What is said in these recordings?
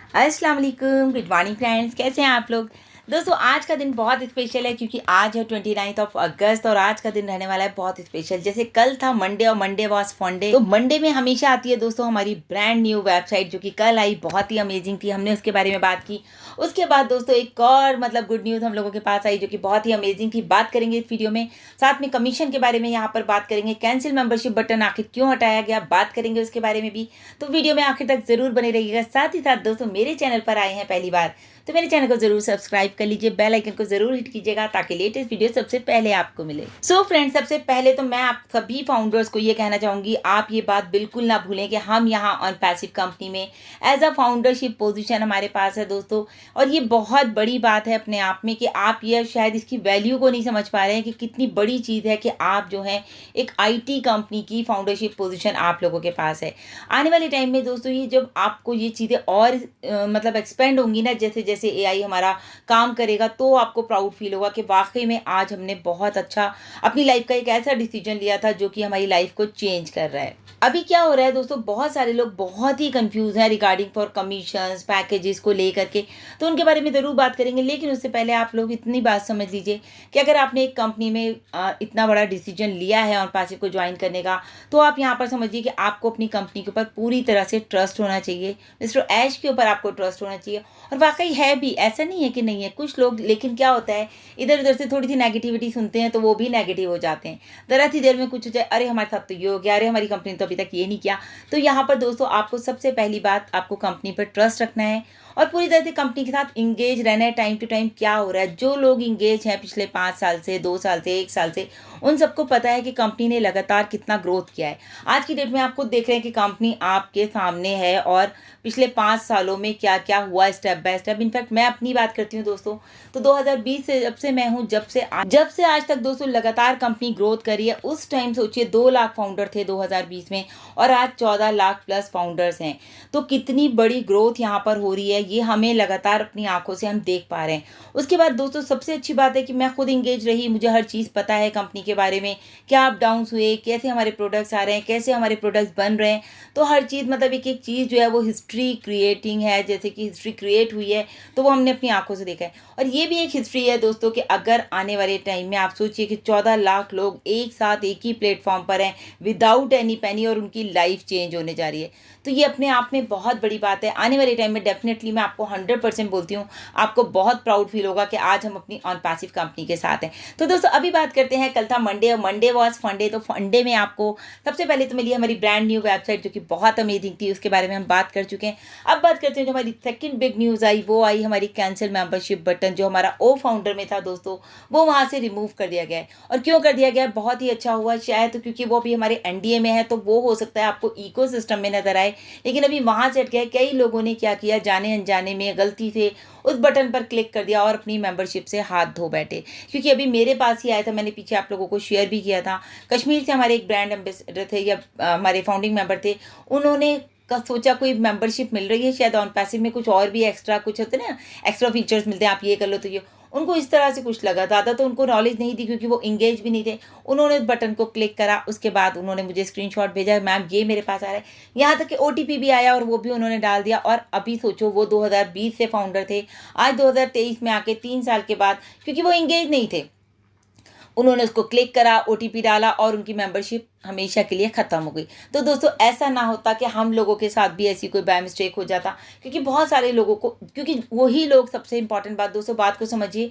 अस्सलाम वालेकुम, good morning friends, कैसे हैं आप लोग। दोस्तों आज का दिन बहुत स्पेशल है क्योंकि आज है 29 अगस्त और आज का दिन रहने वाला है बहुत स्पेशल। जैसे कल था मंडे और मंडे वॉज फंडे, तो मंडे में हमेशा आती है दोस्तों हमारी ब्रांड न्यू वेबसाइट जो कि कल आई, बहुत ही अमेजिंग थी, हमने उसके बारे में बात की। उसके बाद दोस्तों एक और गुड न्यूज़ हम लोगों के पास आई जो कि बहुत ही अमेजिंग थी, बात करेंगे इस वीडियो में। साथ में कमीशन के बारे में यहाँ पर बात करेंगे, कैंसिल मेंबरशिप बटन आखिर क्यों हटाया गया, बात करेंगे उसके बारे में भी। तो वीडियो में आखिर तक जरूर बने रहिएगा। साथ ही साथ दोस्तों मेरे चैनल पर आए हैं पहली बार तो मेरे चैनल को जरूर सब्सक्राइब कर लीजिए, बेल आइकन को जरूर हिट कीजिएगा ताकि लेटेस्ट वीडियो सबसे पहले आपको मिले। सो फ्रेंड्स, सबसे पहले तो मैं आप सभी फाउंडर्स को ये कहना चाहूंगी, आप ये बात बिल्कुल ना भूलें कि हम यहाँ ऑन पैसिव कंपनी में एज अ फाउंडरशिप पोजीशन हमारे पास है दोस्तों। और ये बहुत बड़ी बात है अपने आप में कि आप ये शायद इसकी वैल्यू को नहीं समझ पा रहे हैं कि कितनी बड़ी चीज़ है कि आप जो है एक IT कंपनी की फाउंडरशिप पोजीशन आप लोगों के पास है। आने वाले टाइम में दोस्तों ये जब आपको ये चीज़ें और एक्सपेंड होंगी ना, जैसे जैसे AI हमारा काम करेगा, तो आपको प्राउड फील होगा कि वाकई में आज हमने बहुत अच्छा अपनी लाइफ का एक ऐसा डिसीजन लिया था जो कि हमारी लाइफ को चेंज कर रहा है। अभी क्या हो रहा है दोस्तों, बहुत सारे लोग बहुत ही कंफ्यूज हैं रिगार्डिंग फॉर कमीशंस पैकेजेस को लेकर के, तो उनके बारे में ज़रूर बात करेंगे। लेकिन उससे पहले आप लोग इतनी बात समझ लीजिए कि अगर आपने एक कंपनी में इतना बड़ा डिसीजन लिया है और पैसिव को ज्वाइन करने का, तो आप यहाँ पर समझिए कि आपको अपनी कंपनी के ऊपर पूरी तरह से ट्रस्ट होना चाहिए, मिस्टर ऐश के ऊपर आपको ट्रस्ट होना चाहिए। और वाकई है भी, ऐसा नहीं है कि नहीं है। कुछ लोग लेकिन क्या होता है, इधर उधर से थोड़ी सी नेगेटिविटी सुनते हैं तो वो भी नेगेटिव हो जाते हैं। ज़रा सी देर में कुछ हो जाए, अरे हमारे साथ तो ये हो गया, अरे हमारी कंपनी तो अभी तक ये नहीं किया। तो यहाँ पर दोस्तों आपको सबसे पहली बात, आपको कंपनी पर ट्रस्ट रखना है और पूरी तरह से कंपनी के साथ इंगेज रहना है। टाइम टू टाइम क्या हो रहा है, जो लोग इंगेज हैं पिछले 5 साल से, 2 साल से, 1 साल से, उन सबको पता है कि कंपनी ने लगातार कितना ग्रोथ किया है। आज की डेट में आप खुद देख रहे हैं कि कंपनी आपके सामने है और पिछले 5 सालों में क्या क्या हुआ स्टेप बाय स्टेप। इनफैक्ट मैं अपनी बात करती हूँ दोस्तों, तो 2020 से जब से मैं हूँ, जब से आज तक दोस्तों लगातार कंपनी ग्रोथ करी है। उस टाइम सोचिए 2 लाख फाउंडर थे 2020 में और आज 14 लाख प्लस फाउंडर्स हैं। तो कितनी बड़ी ग्रोथ यहाँ पर हो रही है, ये हमें लगातार अपनी आंखों से हम देख पा रहे हैं। उसके बाद दोस्तों सबसे अच्छी बात है कि मैं खुद इंगेज रही, मुझे हर चीज़ पता है कंपनी के बारे में, क्या अप डाउन्स हुए, कैसे हमारे प्रोडक्ट्स आ रहे हैं, कैसे हमारे प्रोडक्ट्स बन रहे हैं। तो हर चीज़ एक एक चीज़ जो है वो हिस्ट्री क्रिएटिंग है, जैसे कि हिस्ट्री क्रिएट हुई है तो वो हमने अपनी आंखों से देखा है। और ये भी एक हिस्ट्री है दोस्तों कि अगर आने वाले टाइम में आप सोचिए कि 14 लाख लोग एक साथ एक ही प्लेटफॉर्म पर हैं विदाउट एनी पेनी और उनकी लाइफ चेंज होने जा रही है, तो ये अपने आप में बहुत बड़ी बात है। आने वाले टाइम में डेफिनेटली मैं आपको 100% बोलती हूँ, आपको बहुत प्राउड फील होगा कि आज हम अपनी ऑन पैसिव कंपनी के साथ हैं। तो दोस्तों अभी बात करते हैं, कल था मंडे और मंडे वॉज फंडे। तो फंडे में आपको सबसे पहले तो मिली हमारी ब्रांड न्यू वेबसाइट जो कि बहुत अमेजिंग थी, उसके बारे में हम बात कर चुके हैं। अब बात करते हैं जो हमारी सेकंड बिग न्यूज़ आई, वो आई हमारी कैंसिल मेंबरशिप बटन, जो हमारा ओ फाउंडर में था दोस्तों, वो वहाँ से रिमूव कर दिया गया है। और क्यों कर दिया गया है, बहुत ही अच्छा हुआ शायद, तो क्योंकि वो अभी हमारे NDA में है, तो वो हो सकता है आपको इको सिस्टम में नजर आए, लेकिन अभी वहाँ से हट गया। कई लोगों ने क्या किया, जाने अनजाने में गलती से उस बटन पर क्लिक कर दिया और अपनी मेंबरशिप से हाथ धो बैठे। क्योंकि अभी मेरे पास ही आया था, मैंने पीछे आप लोगों को शेयर भी किया था, कश्मीर से हमारे एक ब्रांड एम्बेसडर थे या हमारे फाउंडिंग मेंबर थे, उन्होंने का सोचा कोई मेंबरशिप मिल रही है शायद ऑन पैसिव में, कुछ और भी एक्स्ट्रा कुछ होते हैं ना, एक्स्ट्रा फीचर्स मिलते हैं, आप ये कर लो तो ये, उनको इस तरह से कुछ लगा। ज़्यादा तो उनको नॉलेज नहीं थी क्योंकि वो इंगेज भी नहीं थे। उन्होंने उस बटन को क्लिक करा, उसके बाद उन्होंने मुझे स्क्रीनशॉट भेजा, मैम ये मेरे पास आ रहा है, यहाँ तक कि OTP भी आया और वो भी उन्होंने डाल दिया। और अभी सोचो वो 2020 से फाउंडर थे, आज 2023 में आके 3 साल के बाद, क्योंकि वो इंगेज नहीं थे, उन्होंने उसको क्लिक करा, OTP डाला और उनकी मेंबरशिप हमेशा के लिए ख़त्म हो गई। तो दोस्तों ऐसा ना होता कि हम लोगों के साथ भी ऐसी कोई बाय मिस्टेक हो जाता, क्योंकि बहुत सारे लोगों को, क्योंकि वही लोग, सबसे इंपॉर्टेंट बात दोस्तों, बात को समझिए,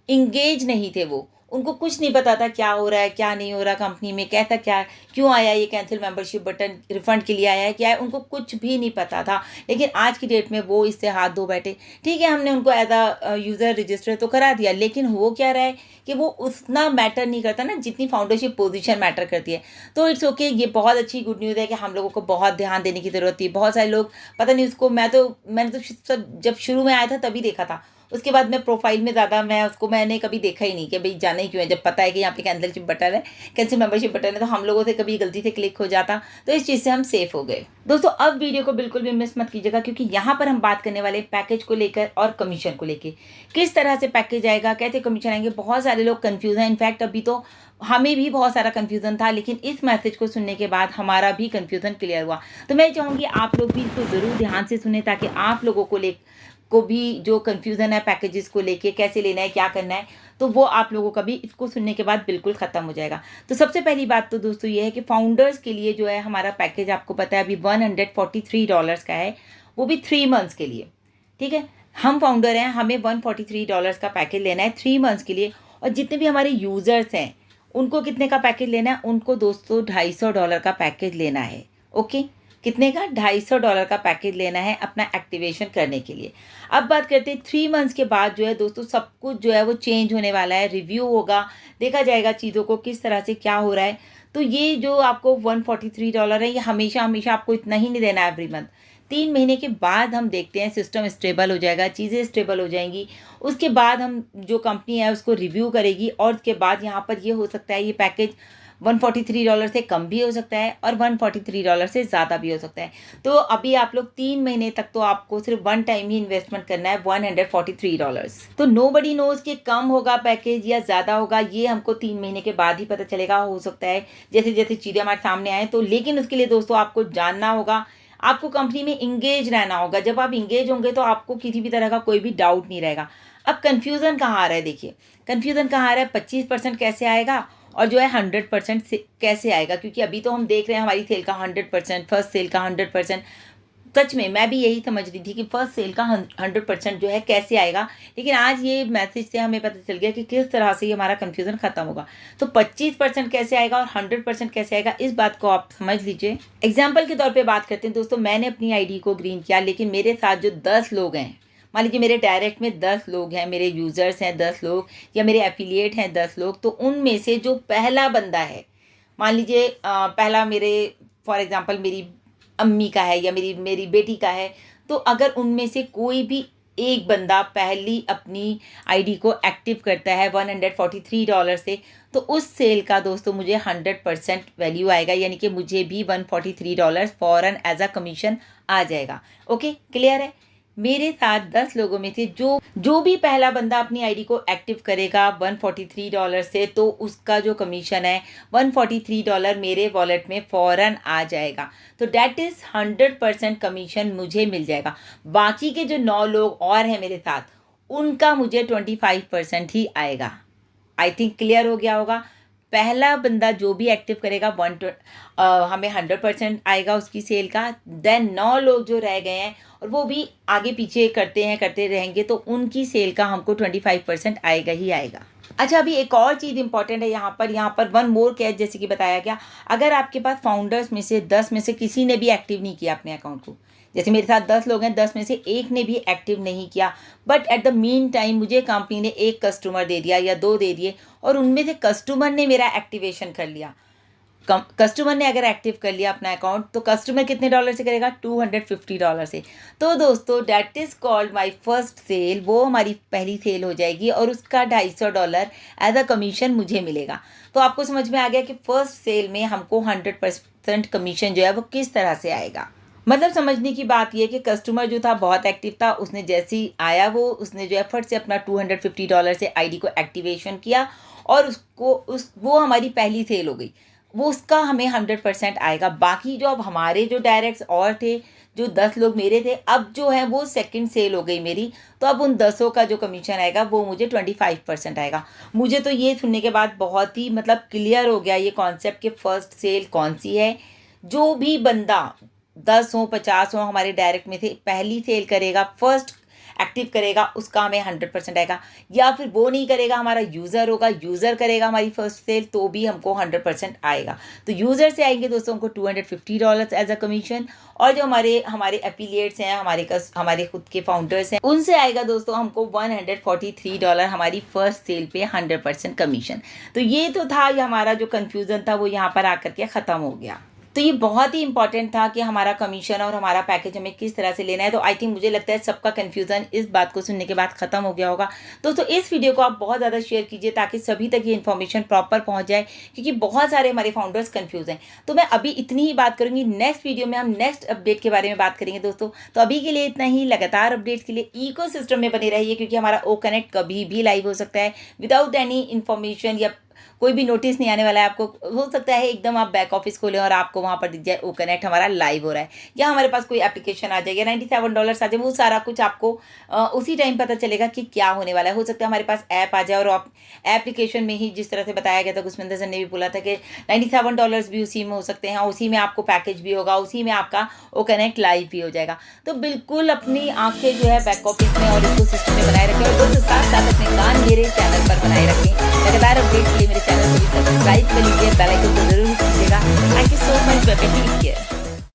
इंगेज नहीं थे वो, उनको कुछ नहीं पता था क्या हो रहा है क्या नहीं हो रहा कंपनी में, कैसा क्या है, क्यों आया ये कैंसिल मेंबरशिप बटन, रिफंड के लिए आया है क्या है, उनको कुछ भी नहीं पता था। लेकिन आज की डेट में वो इससे हाथ धो बैठे। ठीक है, हमने उनको एज अ यूज़र रजिस्टर तो करा दिया, लेकिन हो क्या रहा है कि वो उतना मैटर नहीं करता ना जितनी फाउंडरशिप पोजीशन मैटर करती है। तो इट्स ओके, ये बहुत अच्छी गुड न्यूज़ है कि हम लोगों को बहुत ध्यान देने की ज़रूरत थी। बहुत सारे लोग, पता नहीं उसको, मैंने तो सब जब शुरू में आया था तभी देखा था, उसके बाद मैं प्रोफाइल में ज़्यादा मैंने कभी देखा ही नहीं कि भाई जाना ही क्यों है, जब पता है कि यहाँ पे कैंसिल बटन है, कैंसिल मेंबरशिप बटन है, तो हम लोगों से कभी गलती से क्लिक हो जाता, तो इस चीज़ से हम सेफ हो गए। दोस्तों अब वीडियो को बिल्कुल भी मिस मत कीजिएगा, क्योंकि यहाँ पर हम बात करने वाले पैकेज को लेकर और कमीशन को लेकर, किस तरह से पैकेज आएगा, कैसे कमीशन आएंगे। बहुत सारे लोग कंफ्यूज हैं, इनफैक्ट अभी तो हमें भी बहुत सारा कंफ्यूजन था, लेकिन इस मैसेज को सुनने के बाद हमारा भी कंफ्यूजन क्लियर हुआ। तो मैं चाहूँगी आप लोग भी इसको ज़रूर ध्यान से सुने, ताकि आप लोगों को भी जो कंफ्यूजन है पैकेजेस को लेके, कैसे लेना है, क्या करना है, तो वो आप लोगों का भी इसको सुनने के बाद बिल्कुल ख़त्म हो जाएगा। तो सबसे पहली बात तो दोस्तों ये है कि फाउंडर्स के लिए जो है हमारा पैकेज, आपको पता है अभी $143 का है, वो भी 3 मंथ्स के लिए। ठीक है, हम फाउंडर हैं, हमें $143 का पैकेज लेना है 3 मंथ्स के लिए। और जितने भी हमारे यूज़र्स हैं उनको कितने का पैकेज लेना है, उनको दोस्तों $250 का पैकेज लेना है। ओके, कितने का? $250 का पैकेज लेना है अपना एक्टिवेशन करने के लिए। अब बात करते हैं 3 मंथ्स के बाद जो है दोस्तों सब कुछ जो है वो चेंज होने वाला है, रिव्यू होगा, देखा जाएगा चीज़ों को किस तरह से क्या हो रहा है। तो ये जो आपको $143 है, ये हमेशा हमेशा आपको इतना ही नहीं देना है एवरी मंथ। 3 महीने के बाद हम देखते हैं सिस्टम स्टेबल हो जाएगा, चीज़ें स्टेबल हो जाएंगी, उसके बाद हम जो कंपनी है उसको रिव्यू करेगी, और उसके बाद यहाँ पर ये हो सकता है ये पैकेज $143 से कम भी हो सकता है और $143 से ज़्यादा भी हो सकता है। तो अभी आप लोग 3 महीने तक तो आपको सिर्फ वन टाइम ही इन्वेस्टमेंट करना है, $143। तो नोबडी नोज कि कम होगा पैकेज या ज़्यादा होगा, ये हमको 3 महीने के बाद ही पता चलेगा। हो सकता है जैसे जैसे चीज़ें हमारे सामने आए तो, लेकिन उसके लिए दोस्तों आपको जानना होगा, आपको कंपनी में इंगेज रहना होगा। जब आप इंगेज होंगे तो आपको किसी भी तरह का कोई भी डाउट नहीं रहेगा। अब कन्फ्यूज़न कहाँ आ रहा है, देखिए कन्फ्यूज़न कहाँ आ रहा है, 25% कैसे आएगा और जो है 100% से कैसे आएगा। क्योंकि अभी तो हम देख रहे हैं हमारी सेल का 100%, फर्स्ट सेल का 100%। सच में मैं भी यही समझ रही थी कि फर्स्ट सेल का 100% जो है कैसे आएगा, लेकिन आज ये मैसेज से हमें पता चल गया कि किस तरह से ये हमारा कन्फ्यूज़न ख़त्म होगा। तो 25% कैसे आएगा और 100% कैसे आएगा, इस बात को आप समझ लीजिए। एग्जाम्पल के तौर पे बात करते हैं दोस्तों, मैंने अपनी आईडी को ग्रीन किया, लेकिन मेरे साथ जो 10 लोग हैं, मान लीजिए मेरे डायरेक्ट में 10 लोग हैं, मेरे यूज़र्स हैं 10 लोग, या मेरे एफिलिएट हैं 10 लोग, तो उनमें से जो पहला बंदा है, मान लीजिए पहला मेरे फॉर एग्जांपल मेरी अम्मी का है या मेरी बेटी का है, तो अगर उनमें से कोई भी एक बंदा पहली अपनी आईडी को एक्टिव करता है $143 से, तो उस सेल का दोस्तों मुझे 100% वैल्यू आएगा, यानी कि मुझे भी $143 फ़ौरन एज अ कमीशन आ जाएगा। ओके, क्लियर है? मेरे साथ 10 लोगों में से जो भी पहला बंदा अपनी आईडी को एक्टिव करेगा $143 से, तो उसका जो कमीशन है $143 मेरे वॉलेट में फ़ौरन आ जाएगा। तो डैट इज़ 100% कमीशन मुझे मिल जाएगा। बाकी के जो 9 लोग और हैं मेरे साथ, उनका मुझे 25% ही आएगा। आई थिंक क्लियर हो गया होगा। पहला बंदा जो भी एक्टिव करेगा हमें 100% आएगा उसकी सेल का। देन 9 लोग जो रह गए हैं और वो भी आगे पीछे करते रहेंगे, तो उनकी सेल का हमको 25% आएगा ही आएगा। अच्छा, अभी एक और चीज़ इंपॉर्टेंट है यहाँ पर वन मोर कैच, जैसे कि बताया गया, अगर आपके पास फाउंडर्स में से 10 में से किसी ने भी एक्टिव नहीं किया अपने अकाउंट को, जैसे मेरे साथ 10 लोग हैं, 10 में से एक ने भी एक्टिव नहीं किया, but at the mean time मुझे कंपनी ने एक कस्टमर दे दिया या 2 दे दिए, और उनमें से कस्टमर ने मेरा एक्टिवेशन कर लिया। कस्टमर ने अगर एक्टिव कर लिया अपना अकाउंट, तो कस्टमर कितने डॉलर से करेगा? $250 से। तो दोस्तों that is called my first sale, वो हमारी पहली सेल हो जाएगी और उसका $250 एज अ कमीशन मुझे मिलेगा। तो आपको समझ में आ गया कि फर्स्ट सेल में हमको 100% कमीशन जो है वो किस तरह से आएगा। मतलब समझने की बात यह है कि कस्टमर जो था बहुत एक्टिव था, उसने जैसे ही आया उसने जो है फट से अपना $250 से आईडी को एक्टिवेशन किया, और वो हमारी पहली सेल हो गई, वो उसका हमें 100% आएगा। बाकी जो अब हमारे जो डायरेक्ट्स और थे, जो 10 लोग मेरे थे, अब जो है वो सेकंड सेल हो गई मेरी, तो अब उन 10 का जो कमीशन आएगा वो मुझे 25% आएगा। मुझे तो ये सुनने के बाद बहुत ही मतलब क्लियर हो गया ये कॉन्सेप्ट कि फ़र्स्ट सेल कौन सी है। जो भी बंदा 10 हो 50 हो हमारे डायरेक्ट में से पहली सेल करेगा, फर्स्ट एक्टिव करेगा, उसका हमें 100% आएगा। या फिर वो नहीं करेगा, हमारा यूज़र होगा, यूज़र करेगा हमारी फर्स्ट सेल, तो भी हमको 100% आएगा। तो यूज़र से आएंगे दोस्तों हमको $250 एज अ कमीशन, और जो हमारे एफिलिएट्स हैं, हमारे खुद के फाउंडर्स हैं, उनसे आएगा दोस्तों हमको $143 हमारी फर्स्ट सेल पे 100% कमीशन। तो ये तो था, ये हमारा जो कन्फ्यूज़न था वो यहाँ पर आकर के ख़त्म हो गया। तो ये बहुत ही इंपॉर्टेंट था कि हमारा कमीशन और हमारा पैकेज हमें किस तरह से लेना है। तो आई थिंक मुझे लगता है सबका कन्फ्यूज़न इस बात को सुनने के बाद ख़त्म हो गया होगा। दोस्तों इस वीडियो को आप बहुत ज़्यादा शेयर कीजिए ताकि सभी तक ये इन्फॉर्मेशन प्रॉपर पहुँच जाए, क्योंकि बहुत सारे हमारे फाउंडर्स कन्फ्यूज़ हैं। तो मैं अभी इतनी ही बात करूँगी, नेक्स्ट वीडियो में हम नेक्स्ट अपडेट के बारे में बात करेंगे दोस्तों। तो अभी के लिए इतना ही। लगातार अपडेट्स के लिए इकोसिस्टम में बने रहिए, क्योंकि हमारा ओ कनेक्ट कभी भी लाइव हो सकता है विदाउट एनी इन्फॉर्मेशन या कोई भी नोटिस नहीं आने वाला है आपको। हो सकता है एकदम आप बैक ऑफिस खोलें और आपको वहाँ पर दिख जाए ओ कनेक्ट हमारा लाइव हो रहा है, या हमारे पास कोई एप्लीकेशन आ जाएगा, $97 आ जाए, वो सारा कुछ आपको उसी टाइम पता चलेगा कि क्या होने वाला है। हो सकता है हमारे पास ऐप आ जाए और आप एप्लीकेशन में ही जिस तरह से बताया गया था, कुशमिंदर सर ने भी बोला था कि $97 भी उसी में हो सकते हैं, उसी में आपको पैकेज भी होगा, उसी में आपका ओ कनेक्ट लाइव भी हो जाएगा। तो बिल्कुल अपनी आंखें जो है बैक ऑफिस में और इसको सिस्टम में बनाए रखें, और दोस्तों साथ साथ अपने कान मेरे चैनल पर बनाए रखें। लगातार अपडेट के लिए मेरे चैनल को भी सब्सक्राइब कर लीजिए, बेल आइकन को जरूर कीजिएगा। Thank you so much, take care.